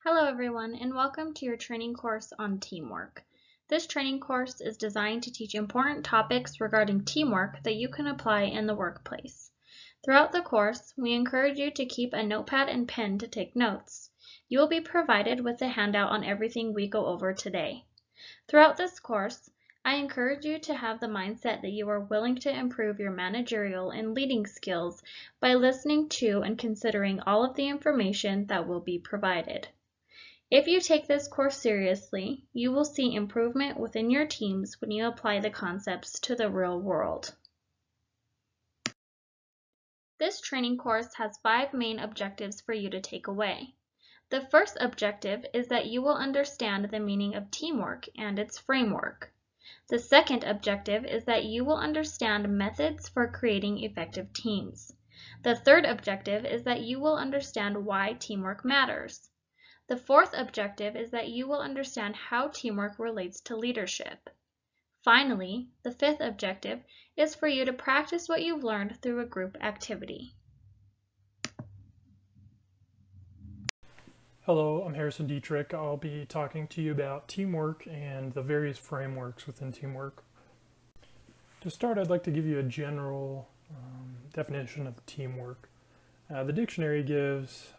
Hello everyone, and welcome to your training course on teamwork. This training course is designed to teach important topics regarding teamwork that you can apply in the workplace. Throughout the course, we encourage you to keep a notepad and pen to take notes. You will be provided with a handout on everything we go over today. Throughout this course, I encourage you to have the mindset that you are willing to improve your managerial and leading skills by listening to and considering all of the information that will be provided. If you take this course seriously, you will see improvement within your teams when you apply the concepts to the real world. This training course has 5 main objectives for you to take away. The first objective is that you will understand the meaning of teamwork and its framework. The second objective is that you will understand methods for creating effective teams. The third objective is that you will understand why teamwork matters. The fourth objective is that you will understand how teamwork relates to leadership. Finally, the fifth objective is for you to practice what you've learned through a group activity. Hello, I'm Dieterich. I'll be talking to you about teamwork and the various frameworks within teamwork. To start, I'd like to give you a general definition of teamwork. The dictionary gives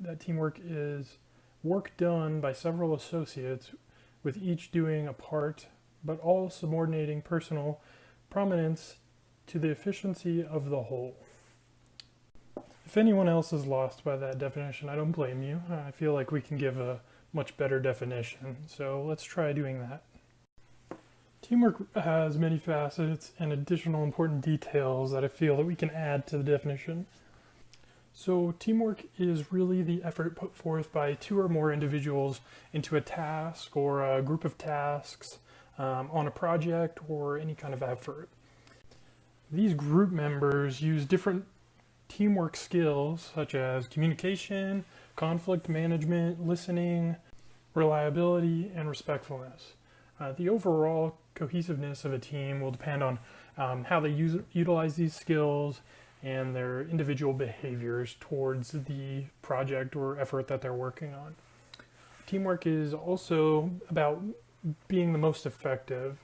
that teamwork is work done by several associates, with each doing a part, but all subordinating personal prominence to the efficiency of the whole. If anyone else is lost by that definition, I don't blame you. I feel like we can give a much better definition, so let's try doing that. Teamwork has many facets and additional important details that I feel that we can add to the definition. So teamwork is really the effort put forth by 2 or more individuals into a task or a group of tasks on a project or any kind of effort. These group members use different teamwork skills such as communication, conflict management, listening, reliability, and respectfulness. The overall cohesiveness of a team will depend on how they utilize these skills and their individual behaviors towards the project or effort that they're working on. Teamwork is also about being the most effective.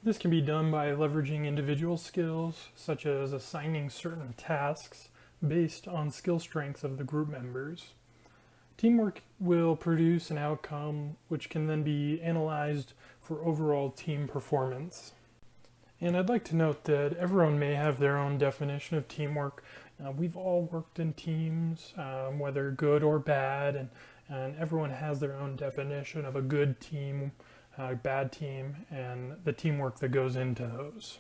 This can be done by leveraging individual skills, such as assigning certain tasks based on skill strengths of the group members. Teamwork will produce an outcome which can then be analyzed for overall team performance. And I'd like to note that everyone may have their own definition of teamwork. We've all worked in teams, whether good or bad, and everyone has their own definition of a good team, a bad team, and the teamwork that goes into those.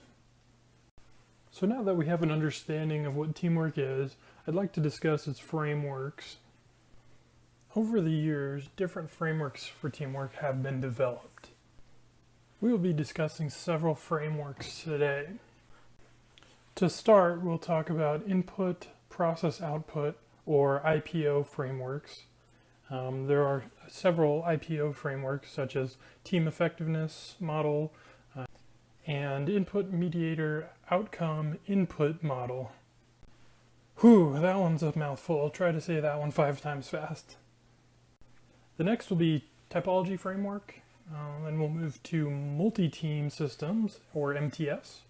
So now that we have an understanding of what teamwork is, I'd like to discuss its frameworks. Over the years, different frameworks for teamwork have been developed. We will be discussing several frameworks today. To start, we'll talk about input, process, output, or IPO frameworks. There are several IPO frameworks such as team effectiveness model and input mediator outcome input model. Whew, that one's a mouthful. I'll try to say that one 5 times fast. The next will be typology framework. Then we'll move to multi-team systems, or MTS.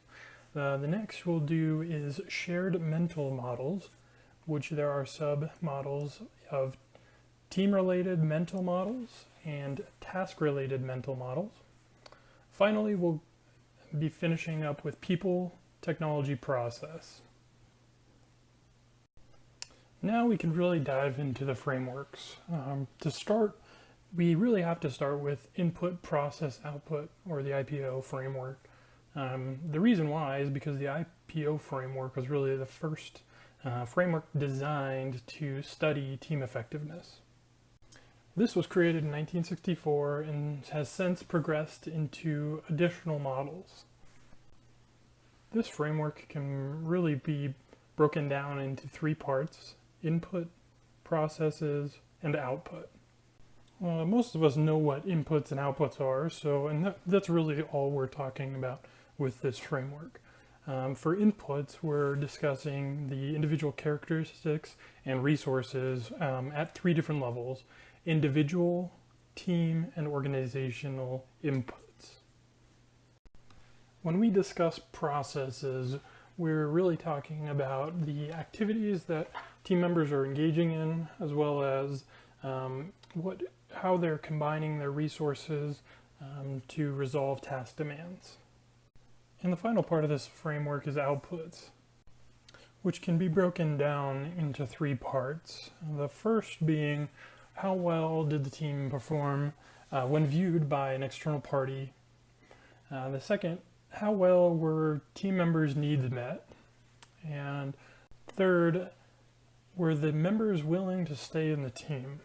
The next we'll do is shared mental models, which there are sub-models of team-related mental models and task-related mental models. Finally, we'll be finishing up with people, technology, process. Now we can really dive into the frameworks. To start, we really have to start with input, process, output, or the IPO framework. The reason why is because the IPO framework was really the first framework designed to study team effectiveness. This was created in 1964 and has since progressed into additional models. This framework can really be broken down into 3 parts: input, processes, and output. Most of us know what inputs and outputs are, and that's really all we're talking about with this framework. For inputs, we're discussing the individual characteristics and resources at 3 different levels: individual, team, and organizational inputs. When we discuss processes, we're really talking about the activities that team members are engaging in, as well as how they're combining their resources to resolve task demands. And the final part of this framework is outputs, which can be broken down into 3 parts. The first being, how well did the team perform when viewed by an external party? The second, how well were team members' needs met? And third, were the members willing to stay in the team?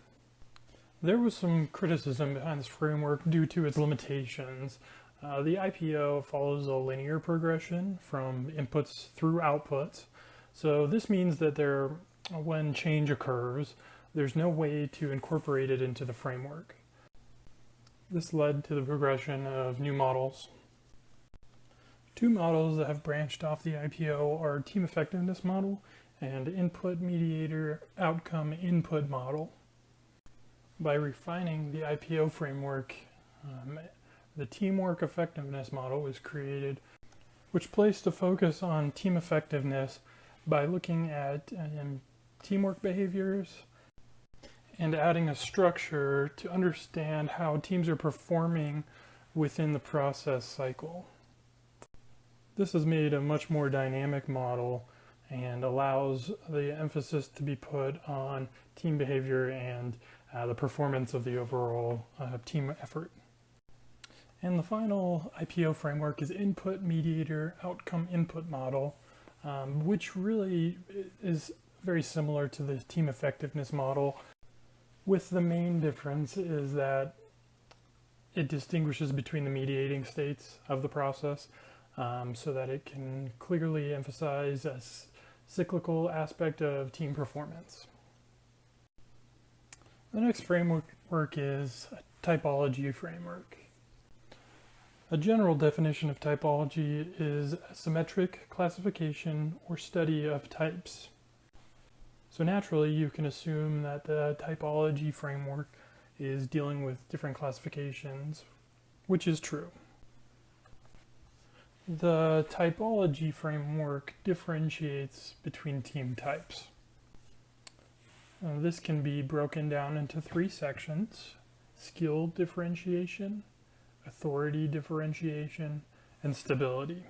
There was some criticism behind this framework due to its limitations. The IPO follows a linear progression from inputs through outputs. So this means that when change occurs, there's no way to incorporate it into the framework. This led to the progression of new models. 2 models that have branched off the IPO are team effectiveness model and input mediator outcome input model. By refining the IPO framework, the teamwork effectiveness model was created, which placed a focus on team effectiveness by looking at teamwork behaviors and adding a structure to understand how teams are performing within the process cycle. This has made a much more dynamic model and allows the emphasis to be put on team behavior and the performance of the overall team effort. And the final IPO framework is input mediator outcome input model, which really is very similar to the team effectiveness model, with the main difference is that it distinguishes between the mediating states of the process, so that it can clearly emphasize a cyclical aspect of team performance. The next framework is a typology framework. A general definition of typology is a symmetric classification or study of types. So naturally, you can assume that the typology framework is dealing with different classifications, which is true. The typology framework differentiates between team types. This can be broken down into 3 sections: skill differentiation, authority differentiation, and stability.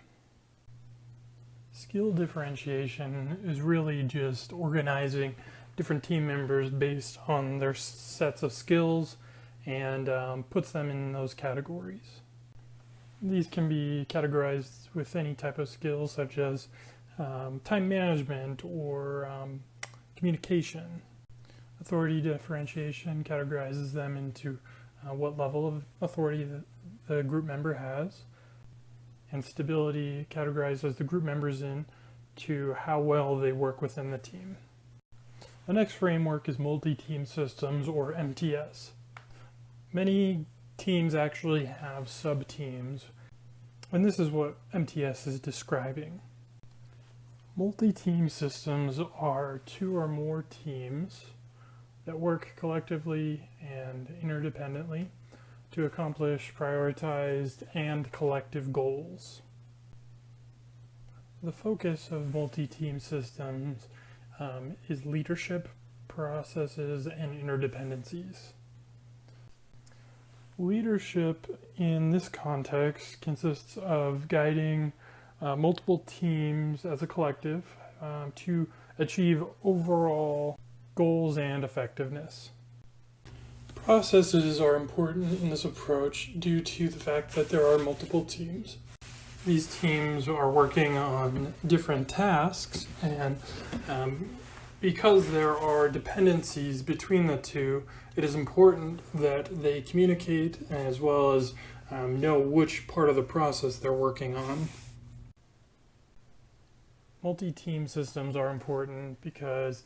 Skill differentiation is really just organizing different team members based on their sets of skills and puts them in those categories. These can be categorized with any type of skills, such as time management or communication. Authority differentiation categorizes them into what level of authority the group member has. And stability categorizes the group members into how well they work within the team. The next framework is multi-team systems, or MTS. Many teams actually have sub-teams, and this is what MTS is describing. Multi-team systems are 2 or more teams that work collectively and interdependently to accomplish prioritized and collective goals. The focus of multi-team systems is leadership, processes, and interdependencies. Leadership in this context consists of guiding multiple teams as a collective to achieve overall goals and effectiveness. Processes are important in this approach due to the fact that there are multiple teams. These teams are working on different tasks, and because there are dependencies between the two, it is important that they communicate as well as know which part of the process they're working on. Multi-team systems are important because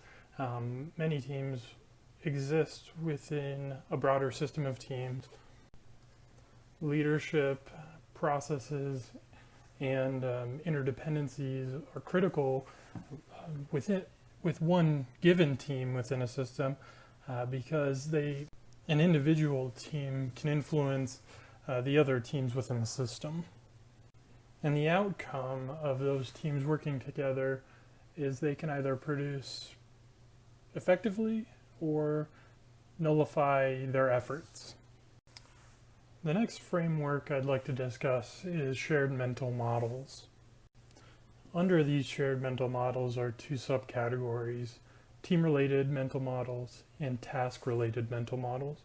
many teams exist within a broader system of teams. Leadership, processes, and interdependencies are critical with one given team within a system because they an individual team can influence the other teams within the system. And the outcome of those teams working together is they can either produce effectively or nullify their efforts. The next framework I'd like to discuss is shared mental models. Under these shared mental models are two subcategories: team-related mental models and task-related mental models.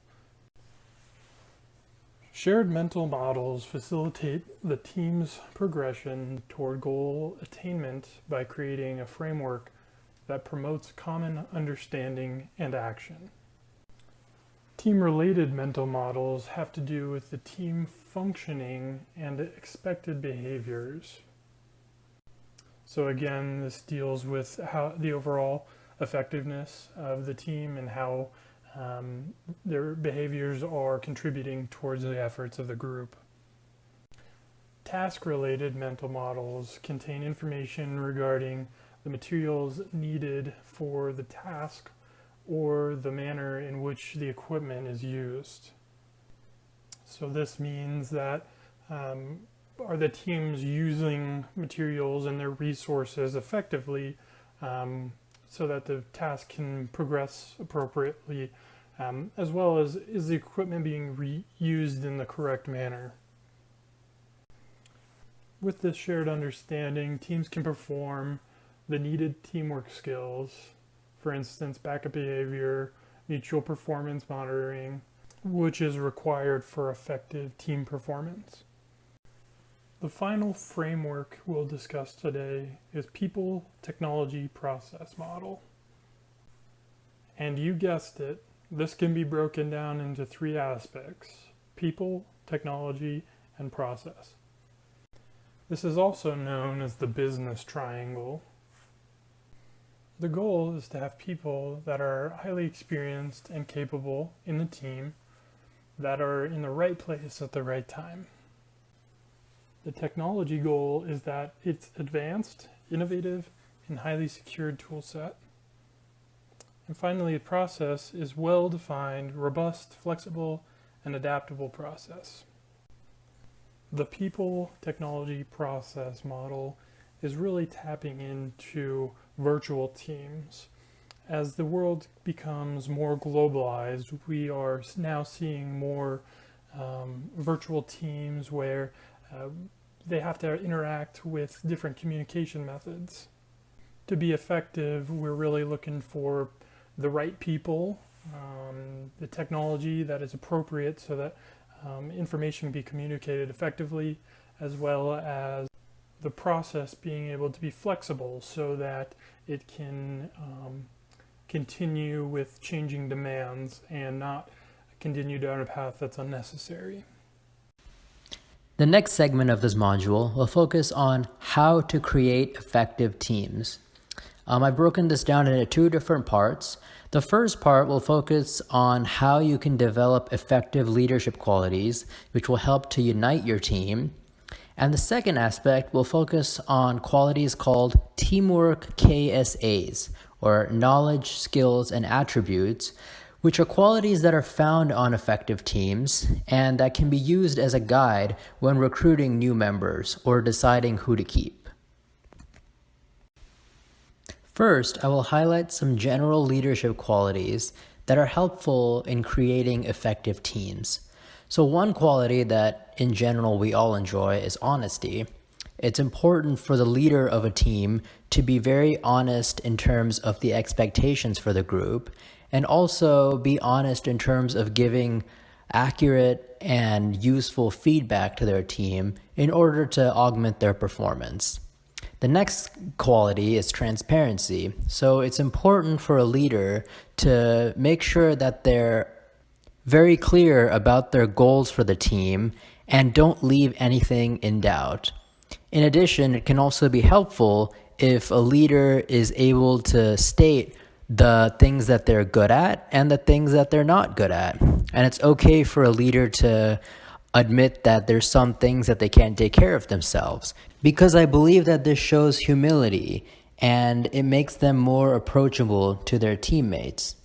Shared mental models facilitate the team's progression toward goal attainment by creating a framework that promotes common understanding and action. Team-related mental models have to do with the team functioning and expected behaviors. So again, this deals with how the overall effectiveness of the team and how their behaviors are contributing towards the efforts of the group. Task-related mental models contain information regarding the materials needed for the task or the manner in which the equipment is used. So this means that are the teams using materials and their resources effectively so that the task can progress appropriately, as well as is the equipment being reused in the correct manner. With this shared understanding, teams can perform the needed teamwork skills, for instance, backup behavior, mutual performance monitoring, which is required for effective team performance. The final framework we'll discuss today is People, Technology, Process Model. And you guessed it, this can be broken down into three aspects: people, technology, and process. This is also known as the business triangle. The goal is to have people that are highly experienced and capable in the team that are in the right place at the right time. The technology goal is that it's advanced, innovative, and highly secured tool set. And finally, the process is well-defined, robust, flexible, and adaptable process. The people, technology, process model is really tapping into virtual teams. As the world becomes more globalized, we are now seeing more virtual teams where they have to interact with different communication methods. To be effective, we're really looking for the right people, the technology that is appropriate so that information can be communicated effectively, as well as the process being able to be flexible so that it can continue with changing demands and not continue down a path that's unnecessary. The next segment of this module will focus on how to create effective teams. I've broken this down into two different parts. The first part will focus on how you can develop effective leadership qualities, which will help to unite your team. And the second aspect will focus on qualities called teamwork KSAs, or knowledge, skills, and attributes, which are qualities that are found on effective teams and that can be used as a guide when recruiting new members or deciding who to keep. First, I will highlight some general leadership qualities that are helpful in creating effective teams. So one quality that in general we all enjoy is honesty. It's important for the leader of a team to be very honest in terms of the expectations for the group, and also be honest in terms of giving accurate and useful feedback to their team in order to augment their performance. The next quality is transparency. So it's important for a leader to make sure that they're very clear about their goals for the team and don't leave anything in doubt. In addition, it can also be helpful if a leader is able to state the things that they're good at and the things that they're not good at. And it's okay for a leader to admit that there's some things that they can't take care of themselves, because I believe that this shows humility and it makes them more approachable to their teammates.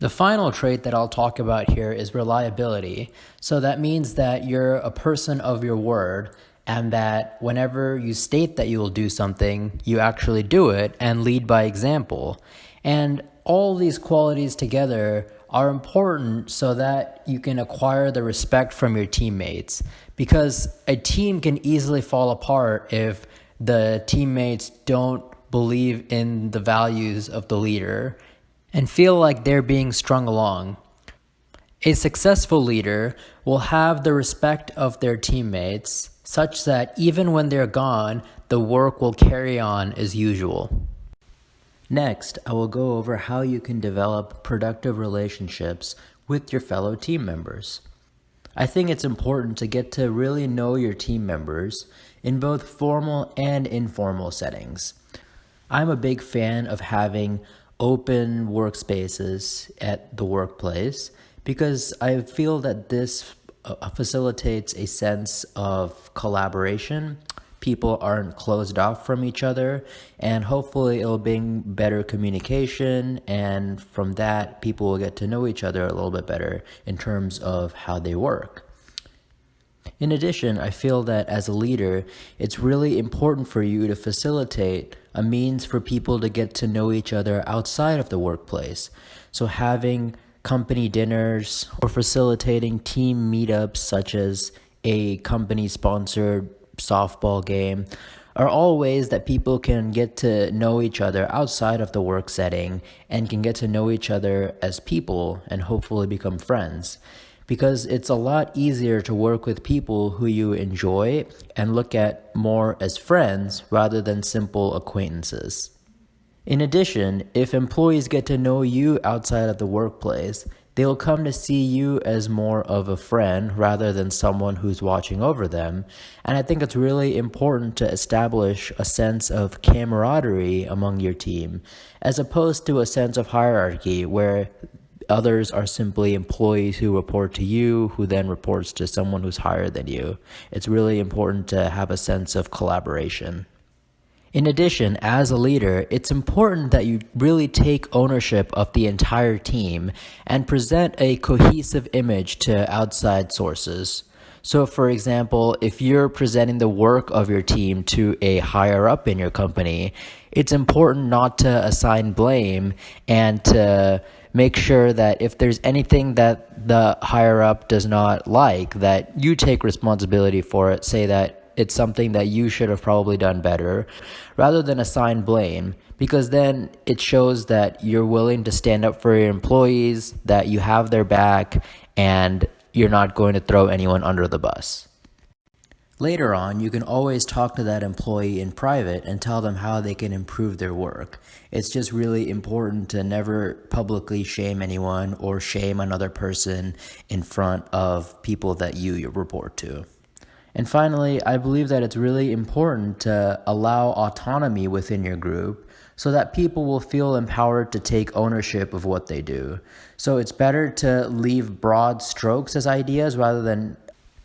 The final trait that I'll talk about here is reliability. So that means that you're a person of your word, and that whenever you state that you will do something, you actually do it and lead by example. And all these qualities together are important so that you can acquire the respect from your teammates, because a team can easily fall apart if the teammates don't believe in the values of the leader and feel like they're being strung along. A successful leader will have the respect of their teammates such that even when they're gone, the work will carry on as usual. Next, I will go over how you can develop productive relationships with your fellow team members. I think it's important to get to really know your team members in both formal and informal settings. I'm a big fan of having open workspaces at the workplace because I feel that this facilitates a sense of collaboration. People aren't closed off from each other, and hopefully it'll bring better communication, and from that people will get to know each other a little bit better in terms of how they work. In addition, I feel that as a leader, it's really important for you to facilitate a means for people to get to know each other outside of the workplace. So having company dinners or facilitating team meetups such as a company-sponsored softball game are all ways that people can get to know each other outside of the work setting and can get to know each other as people and hopefully become friends. Because it's a lot easier to work with people who you enjoy and look at more as friends rather than simple acquaintances. In addition, if employees get to know you outside of the workplace, they'll come to see you as more of a friend rather than someone who's watching over them. And I think it's really important to establish a sense of camaraderie among your team, as opposed to a sense of hierarchy where others are simply employees who report to you, who then reports to someone who's higher than you. It's really important to have a sense of collaboration. In addition, as a leader, it's important that you really take ownership of the entire team and present a cohesive image to outside sources. So for example, if you're presenting the work of your team to a higher up in your company, it's important not to assign blame and to make sure that if there's anything that the higher up does not like, that you take responsibility for it, say that it's something that you should have probably done better, rather than assign blame, because then it shows that you're willing to stand up for your employees, that you have their back, and you're not going to throw anyone under the bus. Later on, you can always talk to that employee in private and tell them how they can improve their work. It's just really important to never publicly shame anyone or shame another person in front of people that you report to. And finally, I believe that it's really important to allow autonomy within your group so that people will feel empowered to take ownership of what they do. So it's better to leave broad strokes as ideas rather than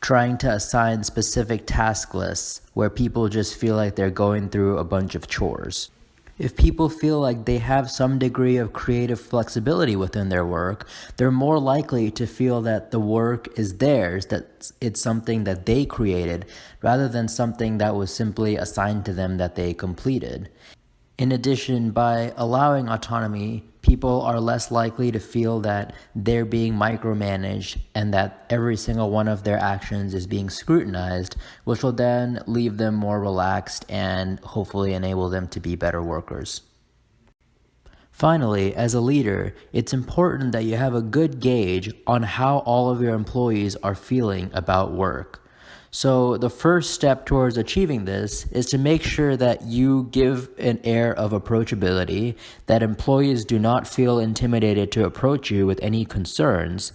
trying to assign specific task lists where people just feel like they're going through a bunch of chores. If people feel like they have some degree of creative flexibility within their work, they're more likely to feel that the work is theirs, that it's something that they created, rather than something that was simply assigned to them that they completed. In addition, by allowing autonomy, people are less likely to feel that they're being micromanaged and that every single one of their actions is being scrutinized, which will then leave them more relaxed and hopefully enable them to be better workers. Finally, as a leader, it's important that you have a good gauge on how all of your employees are feeling about work. So the first step towards achieving this is to make sure that you give an air of approachability, that employees do not feel intimidated to approach you with any concerns,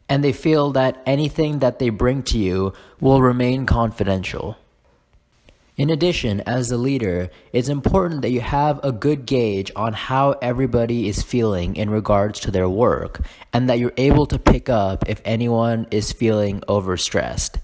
and they feel that anything that they bring to you will remain confidential. In addition, as a leader, it's important that you have a good gauge on how everybody is feeling in regards to their work, and that you're able to pick up if anyone is feeling overstressed.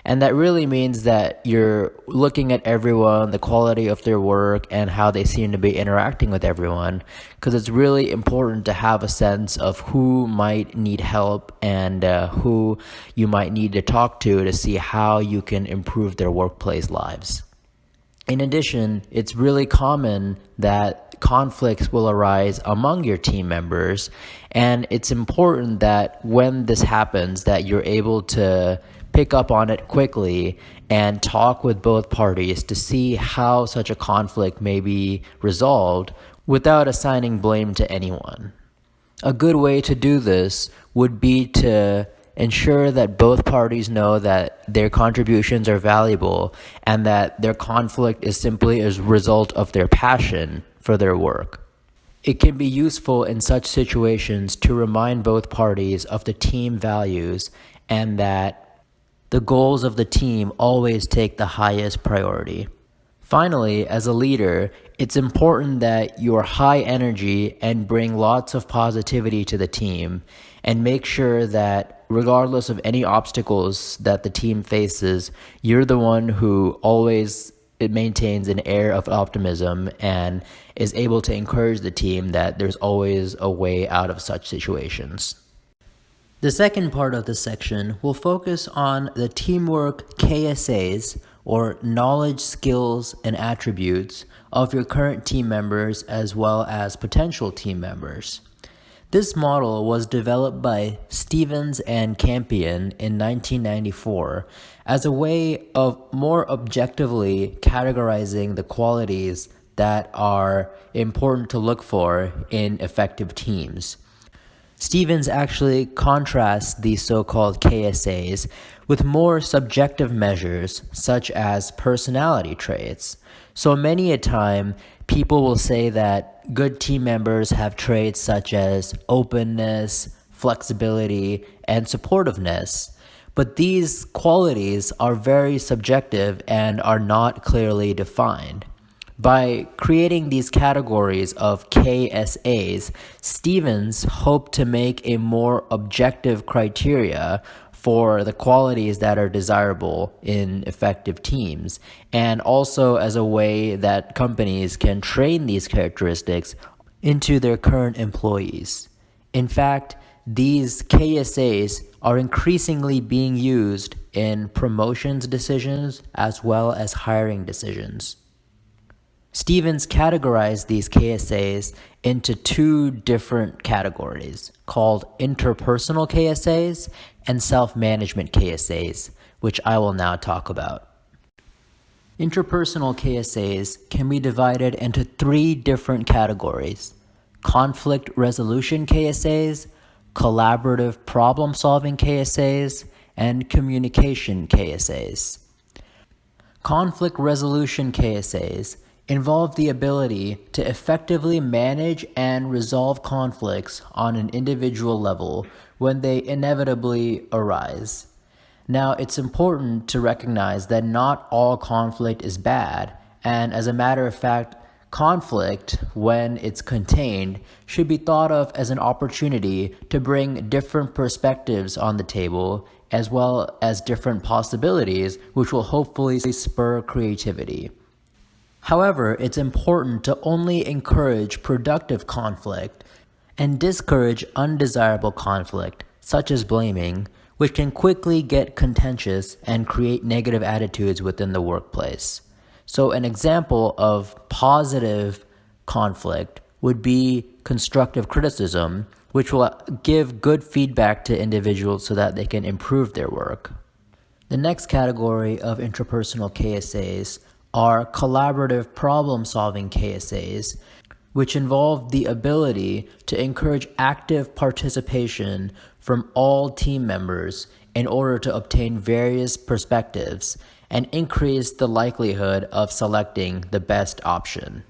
And that really means that you're looking at everyone, the quality of their work, and how they seem to be interacting with everyone, because it's really important to have a sense of who might need help and who you might need to talk to see how you can improve their workplace lives. In addition, it's really common that conflicts will arise among your team members, and it's important that when this happens that you're able to pick up on it quickly and talk with both parties to see how such a conflict may be resolved without assigning blame to anyone. A good way to do this would be to ensure that both parties know that their contributions are valuable and that their conflict is simply a result of their passion for their work. It can be useful in such situations to remind both parties of the team values and that the goals of the team always take the highest priority. Finally, as a leader, it's important that you are high energy and bring lots of positivity to the team, and make sure that regardless of any obstacles that the team faces, you're the one who always maintains an air of optimism and is able to encourage the team that there's always a way out of such situations. The second part of this section will focus on the teamwork KSAs, or knowledge, skills, and attributes of your current team members as well as potential team members. This model was developed by Stevens and Campion in 1994 as a way of more objectively categorizing the qualities that are important to look for in effective teams. Stevens actually contrasts these so-called KSAs with more subjective measures such as personality traits. So many a time, people will say that good team members have traits such as openness, flexibility, and supportiveness. But these qualities are very subjective and are not clearly defined. By creating these categories of KSAs, Stevens hoped to make a more objective criteria for the qualities that are desirable in effective teams, and also as a way that companies can train these characteristics into their current employees. In fact, these KSAs are increasingly being used in promotions decisions as well as hiring decisions. Stevens categorized these KSAs into two different categories called interpersonal KSAs and self-management KSAs, which I will now talk about. Interpersonal KSAs can be divided into three different categories: conflict resolution KSAs, collaborative problem-solving KSAs, and communication KSAs. Conflict resolution KSAs involve the ability to effectively manage and resolve conflicts on an individual level when they inevitably arise. Now, it's important to recognize that not all conflict is bad, and as a matter of fact, conflict, when it's contained, should be thought of as an opportunity to bring different perspectives on the table, as well as different possibilities, which will hopefully spur creativity. However, it's important to only encourage productive conflict and discourage undesirable conflict, such as blaming, which can quickly get contentious and create negative attitudes within the workplace. So an example of positive conflict would be constructive criticism, which will give good feedback to individuals so that they can improve their work. The next category of interpersonal KSAs are collaborative problem-solving KSAs, which involve the ability to encourage active participation from all team members in order to obtain various perspectives and increase the likelihood of selecting the best option.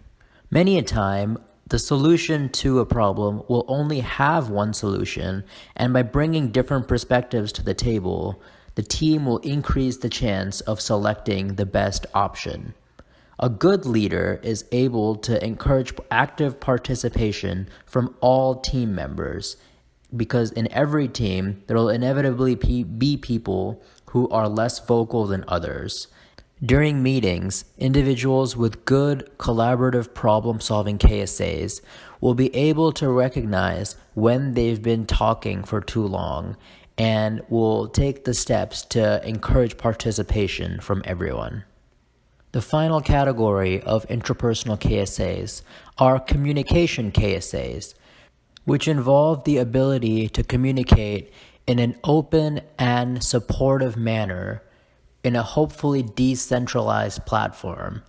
Many a time, the solution to a problem will only have one solution, and by bringing different perspectives to the table, the team will increase the chance of selecting the best option. A good leader is able to encourage active participation from all team members, because in every team, there will inevitably be people who are less vocal than others. During meetings, individuals with good collaborative problem-solving KSAs will be able to recognize when they've been talking for too long and will take the steps to encourage participation from everyone. The final category of interpersonal KSAs are communication KSAs, which involve the ability to communicate in an open and supportive manner in a hopefully decentralized platform.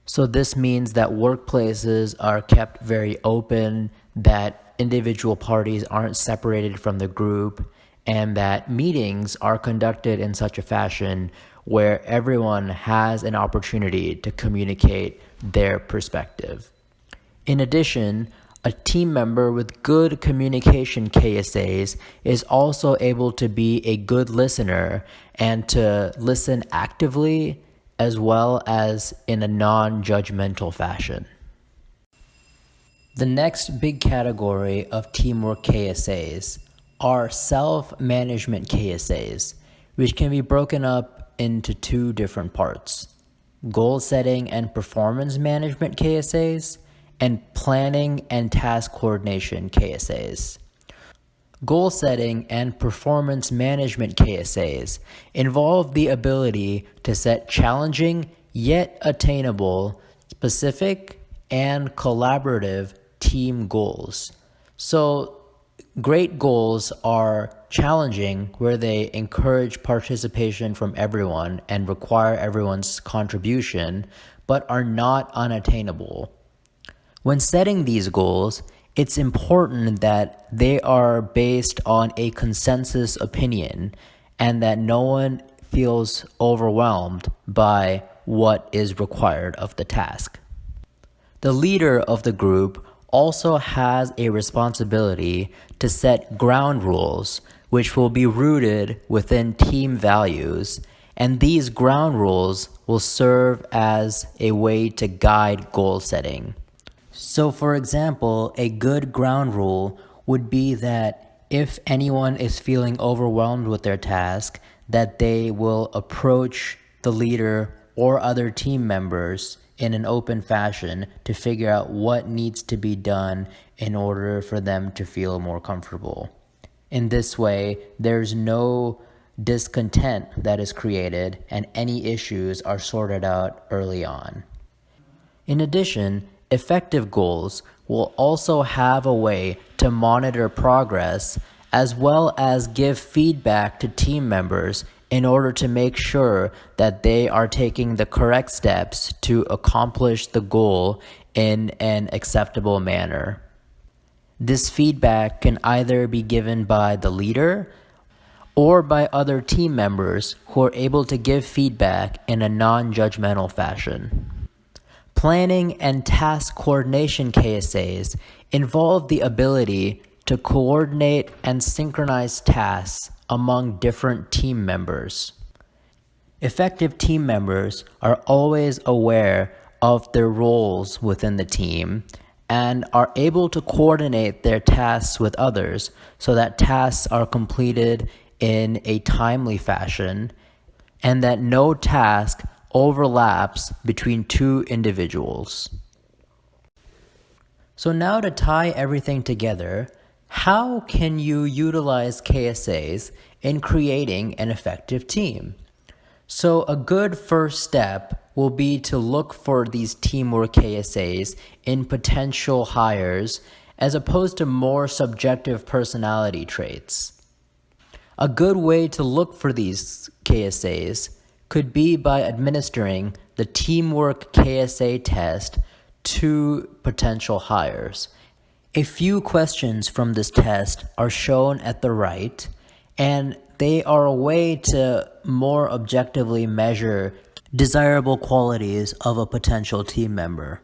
So this means that workplaces are kept very open, that individual parties aren't separated from the group, and that meetings are conducted in such a fashion where everyone has an opportunity to communicate their perspective. In addition, a team member with good communication KSAs is also able to be a good listener and to listen actively as well as in a non-judgmental fashion. The next big category of teamwork KSAs are self-management KSAs, which can be broken up into two different parts: goal setting and performance management KSAs, and planning and task coordination KSAs. Goal setting and performance management KSAs involve the ability to set challenging yet attainable, specific, and collaborative team goals. So, great goals are challenging where they encourage participation from everyone and require everyone's contribution, but are not unattainable. When setting these goals, it's important that they are based on a consensus opinion and that no one feels overwhelmed by what is required of the task. The leader of the group also has a responsibility to set ground rules which will be rooted within team values, and these ground rules will serve as a way to guide goal setting. So, for example, a good ground rule would be that if anyone is feeling overwhelmed with their task, that they will approach the leader or other team members in an open fashion to figure out what needs to be done in order for them to feel more comfortable. In this way, there's no discontent that is created and any issues are sorted out early on. In addition, effective goals will also have a way to monitor progress as well as give feedback to team members in order to make sure that they are taking the correct steps to accomplish the goal in an acceptable manner. This feedback can either be given by the leader or by other team members who are able to give feedback in a non-judgmental fashion. Planning and task coordination KSAs involve the ability to coordinate and synchronize tasks among different team members. Effective team members are always aware of their roles within the team and are able to coordinate their tasks with others so that tasks are completed in a timely fashion and that no task overlaps between two individuals. So now to tie everything together, how can you utilize KSAs in creating an effective team? So a good first step will be to look for these teamwork KSAs in potential hires as opposed to more subjective personality traits. A good way to look for these KSAs could be by administering the Teamwork KSA test to potential hires. A few questions from this test are shown at the right, and they are a way to more objectively measure desirable qualities of a potential team member.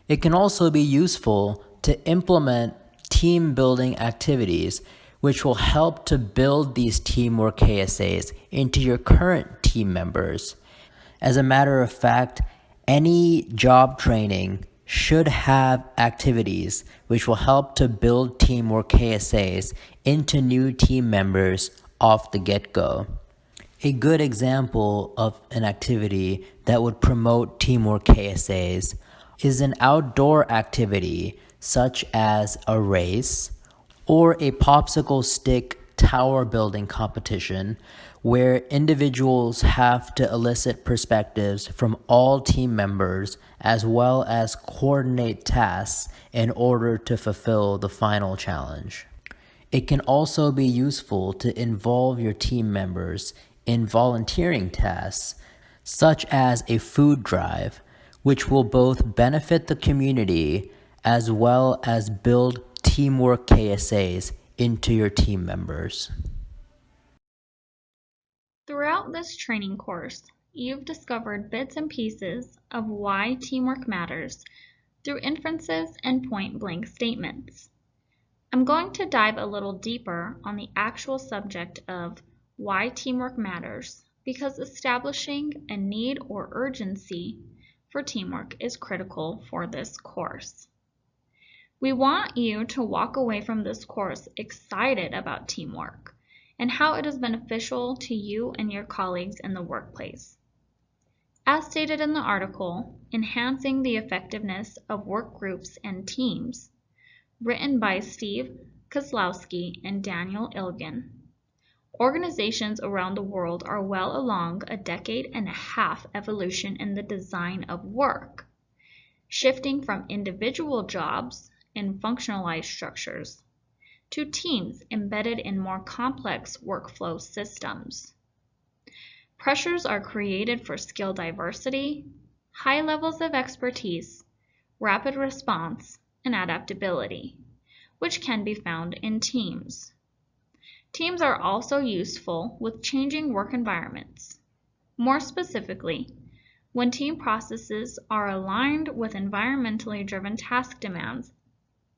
It can also be useful to implement team building activities which will help to build these teamwork KSAs into your current team members. As a matter of fact, any job training should have activities which will help to build teamwork KSAs into new team members off the get-go. A good example of an activity that would promote teamwork KSAs is an outdoor activity such as a race or a popsicle stick tower building competition where individuals have to elicit perspectives from all team members as well as coordinate tasks in order to fulfill the final challenge. It can also be useful to involve your team members in volunteering tasks, such as a food drive, which will both benefit the community as well as build teamwork KSAs into your team members. Throughout this training course, you've discovered bits and pieces of why teamwork matters through inferences and point-blank statements. I'm going to dive a little deeper on the actual subject of why teamwork matters because establishing a need or urgency for teamwork is critical for this course. We want you to walk away from this course excited about teamwork and how it is beneficial to you and your colleagues in the workplace. As stated in the article, Enhancing the Effectiveness of Work Groups and Teams, written by Steve Kozlowski and Daniel Ilgen, organizations around the world are well along a decade-and-a-half evolution in the design of work, shifting from individual jobs in functionalized structures to teams embedded in more complex workflow systems. Pressures are created for skill diversity, high levels of expertise, rapid response, and adaptability, which can be found in teams. Teams are also useful with changing work environments. More specifically, when team processes are aligned with environmentally driven task demands,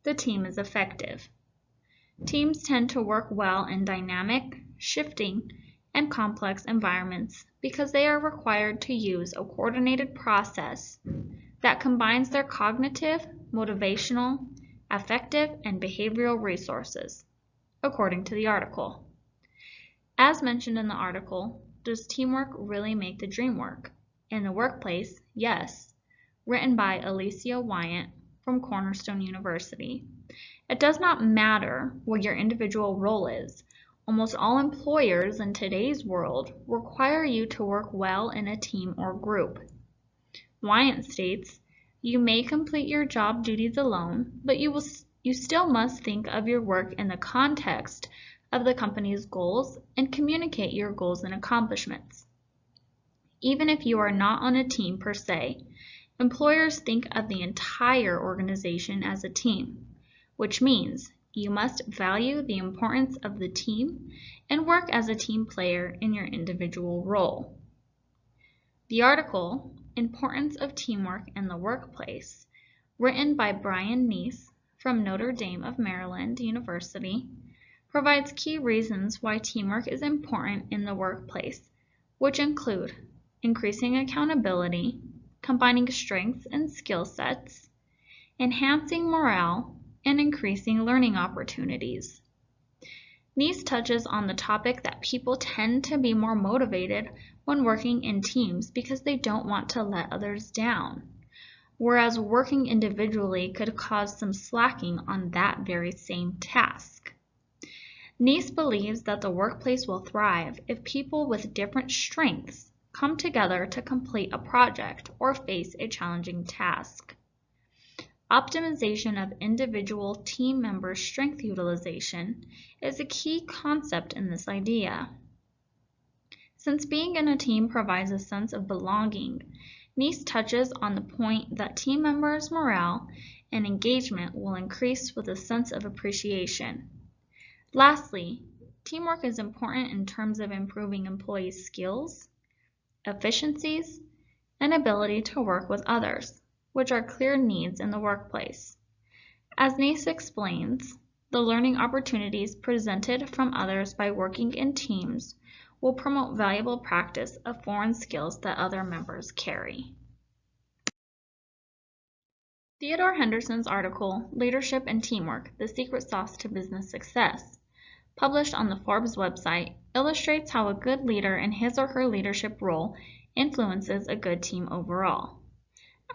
the team is effective. Teams tend to work well in dynamic, shifting, and complex environments because they are required to use a coordinated process that combines their cognitive, motivational, affective, and behavioral resources, according to the article. As mentioned in the article, does teamwork really make the dream work? In the workplace, yes. Written by Alicia Wyant from Cornerstone University. It does not matter what your individual role is. Almost all employers in today's world require you to work well in a team or group. Wyant states, you may complete your job duties alone, but you still must think of your work in the context of the company's goals and communicate your goals and accomplishments. Even if you are not on a team per se, employers think of the entire organization as a team, which means you must value the importance of the team and work as a team player in your individual role. The article, Importance of Teamwork in the Workplace, written by Brian Neese from Notre Dame of Maryland University, provides key reasons why teamwork is important in the workplace, which include increasing accountability, combining strengths and skill sets, enhancing morale, and increasing learning opportunities. Neese touches on the topic that people tend to be more motivated when working in teams because they don't want to let others down, whereas working individually could cause some slacking on that very same task. Neese believes that the workplace will thrive if people with different strengths come together to complete a project or face a challenging task. Optimization of individual team members' strength utilization is a key concept in this idea. Since being in a team provides a sense of belonging, Neese touches on the point that team members' morale and engagement will increase with a sense of appreciation. Lastly, teamwork is important in terms of improving employees' skills, efficiencies, and ability to work with others, which are clear needs in the workplace. As Neese explains, the learning opportunities presented from others by working in teams will promote valuable practice of foreign skills that other members carry. Theodore Henderson's article, Leadership and Teamwork, The Secret Sauce to Business Success, published on the Forbes website, illustrates how a good leader in his or her leadership role influences a good team overall.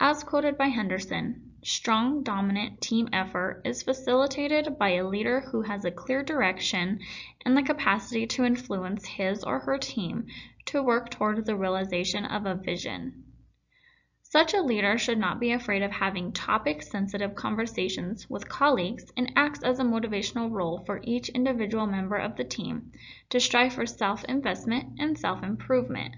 As quoted by Henderson, strong, dominant team effort is facilitated by a leader who has a clear direction and the capacity to influence his or her team to work toward the realization of a vision. Such a leader should not be afraid of having topic-sensitive conversations with colleagues and acts as a motivational role for each individual member of the team to strive for self-investment and self-improvement.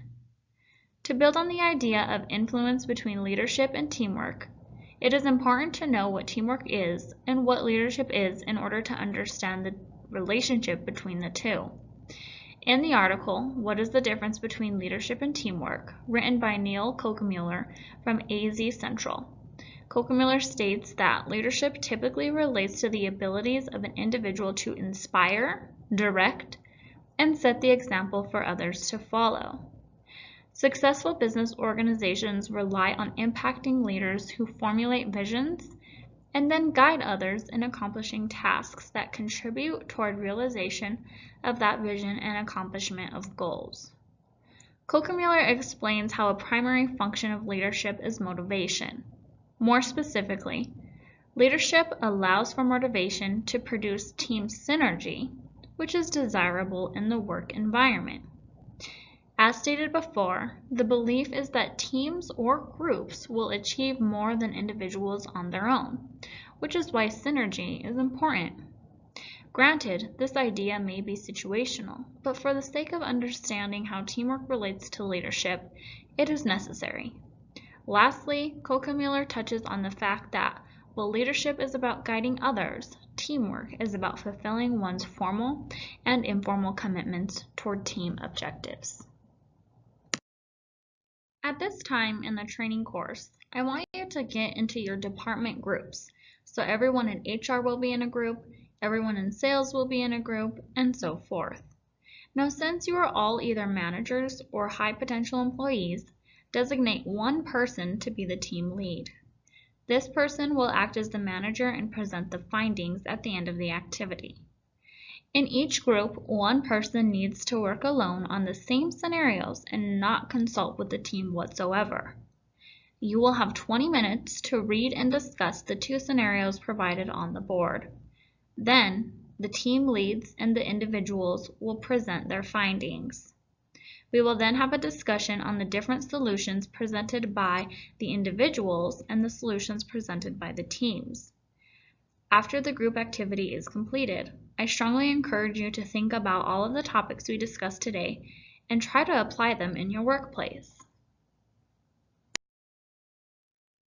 To build on the idea of influence between leadership and teamwork, it is important to know what teamwork is and what leadership is in order to understand the relationship between the two. In the article, What is the Difference Between Leadership and Teamwork?, written by Neil Kokemuller from AZ Central, Kokemuller states that leadership typically relates to the abilities of an individual to inspire, direct, and set the example for others to follow. Successful business organizations rely on impacting leaders who formulate visions and then guide others in accomplishing tasks that contribute toward realization of that vision and accomplishment of goals. Kokemuller explains how a primary function of leadership is motivation. More specifically, leadership allows for motivation to produce team synergy, which is desirable in the work environment. As stated before, the belief is that teams or groups will achieve more than individuals on their own, which is why synergy is important. Granted, this idea may be situational, but for the sake of understanding how teamwork relates to leadership, it is necessary. Lastly, Kokemuller touches on the fact that while leadership is about guiding others, teamwork is about fulfilling one's formal and informal commitments toward team objectives. At this time in the training course, I want you to get into your department groups. So everyone in HR will be in a group, everyone in sales will be in a group, and so forth. Now, since you are all either managers or high potential employees, designate one person to be the team lead. This person will act as the manager and present the findings at the end of the activity. In each group, one person needs to work alone on the same scenarios and not consult with the team whatsoever. You will have 20 minutes to read and discuss the two scenarios provided on the board. Then, the team leads and the individuals will present their findings. We will then have a discussion on the different solutions presented by the individuals and the solutions presented by the teams. After the group activity is completed, I strongly encourage you to think about all of the topics we discussed today and try to apply them in your workplace.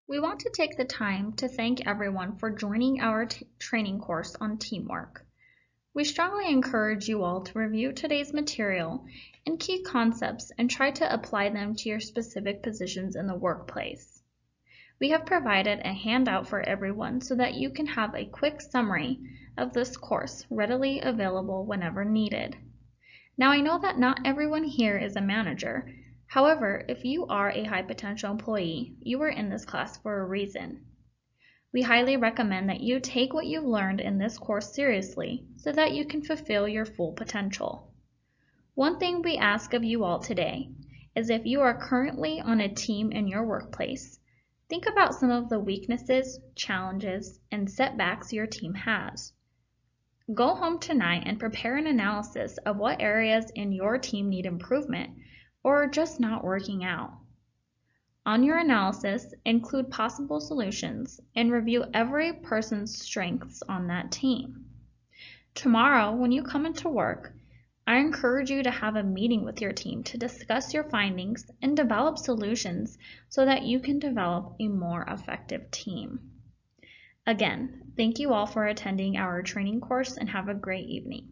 We want to take the time to thank everyone for joining our training course on teamwork. We strongly encourage you all to review today's material and key concepts and try to apply them to your specific positions in the workplace. We have provided a handout for everyone so that you can have a quick summary of this course readily available whenever needed. Now, I know that not everyone here is a manager. However, if you are a high potential employee, you are in this class for a reason. We highly recommend that you take what you've learned in this course seriously so that you can fulfill your full potential. One thing we ask of you all today is if you are currently on a team in your workplace, think about some of the weaknesses, challenges, and setbacks your team has. Go home tonight and prepare an analysis of what areas in your team need improvement or are just not working out. On your analysis, include possible solutions and review every person's strengths on that team. Tomorrow, when you come into work, I encourage you to have a meeting with your team to discuss your findings and develop solutions so that you can develop a more effective team. Again, thank you all for attending our training course and have a great evening.